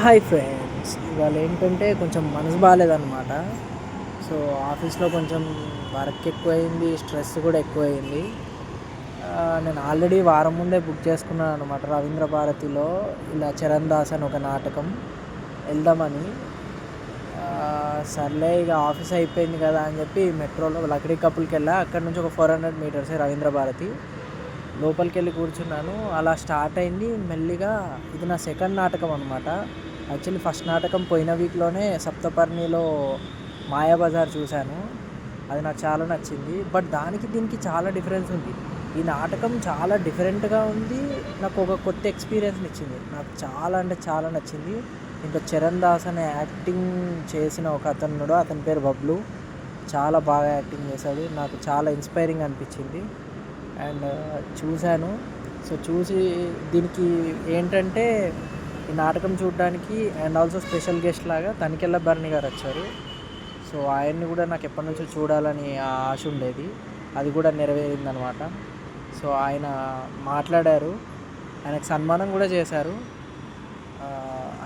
Hi friends, ఇవాళ ఏంటంటే కొంచెం మనసు బాగాలేదన్నమాట. సో ఆఫీస్లో కొంచెం వర్క్ ఎక్కువైంది, స్ట్రెస్ కూడా ఎక్కువైంది. నేను ఆల్రెడీ వారం ముందే బుక్ చేసుకున్నాను అనమాట రవీంద్ర భారతిలో. ఇలా చరణ్ దాస్ అని ఒక నాటకం వెళ్దామని. సర్లే ఇక ఆఫీస్ అయిపోయింది కదా అని చెప్పి మెట్రోలో లక్డీ కపుల్కి వెళ్ళా. అక్కడ నుంచి ఒక 400 మీటర్సే రవీంద్ర భారతి. లోపలికి వెళ్ళి కూర్చున్నాను. అలా స్టార్ట్ అయింది మెల్లిగా. ఇది నా సెకండ్ నాటకం అనమాట. యాక్చువల్లీ ఫస్ట్ నాటకం పోయిన వీక్లోనే సప్తపర్ణిలో మాయాబజార్ చూశాను. అది నాకు చాలా నచ్చింది. బట్ దానికి దీనికి చాలా డిఫరెన్స్ ఉంది. ఈ నాటకం చాలా డిఫరెంట్గా ఉంది. నాకు ఒక కొత్త ఎక్స్పీరియన్స్ని ఇచ్చింది. నాకు చాలా అంటే చాలా నచ్చింది. ఇంకా చరణ్ దాస్ అనే యాక్టింగ్ చేసిన ఒక అతనుడు, అతని పేరు బబ్లు. చాలా బాగా యాక్టింగ్ చేశాడు. నాకు చాలా ఇన్స్పైరింగ్ అనిపించింది అండ్ చూశాను. సో చూసి దీనికి ఏంటంటే ఈ నాటకం చూడడానికి అండ్ ఆల్సో స్పెషల్ గెస్ట్ లాగా తనికెళ్ళ భరణి గారు వచ్చారు. సో ఆయన్ని కూడా నాకు ఎప్పటి నుంచో చూడాలని ఆశ ఉండేది. అది కూడా నెరవేరిందనమాట. సో ఆయన మాట్లాడారు, ఆయనకు సన్మానం కూడా చేశారు.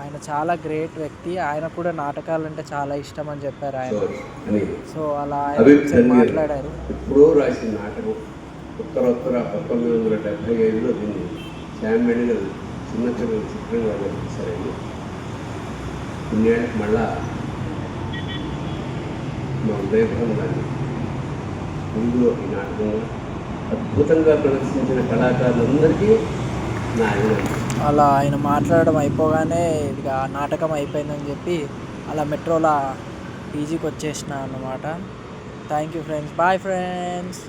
ఆయన చాలా గ్రేట్ వ్యక్తి. ఆయన కూడా నాటకాలంటే చాలా ఇష్టం అని చెప్పారు ఆయన. సో అలా ఆయన మాట్లాడారు. ఎప్పుడో రాసిన నాటకం ఉత్తర 1975లో దీన్ని శామ్మెడి గారు చిన్న చిత్రంగా తీశారండి. ఇన్నేళ్ళకి మళ్ళా మా ఉదయభవన్ దాన్ని ముందులో ఈ నాటకంగా అద్భుతంగా ప్రదర్శించిన కళాకారులందరికీ నా అభినందన. అలా ఆయన మాట్లాడడం అయిపోగానే ఇక నాటకం అయిపోయిందని చెప్పి అలా మెట్రోలో పీజీకి వచ్చేసిన అన్నమాట. Thank you friends. Bye friends.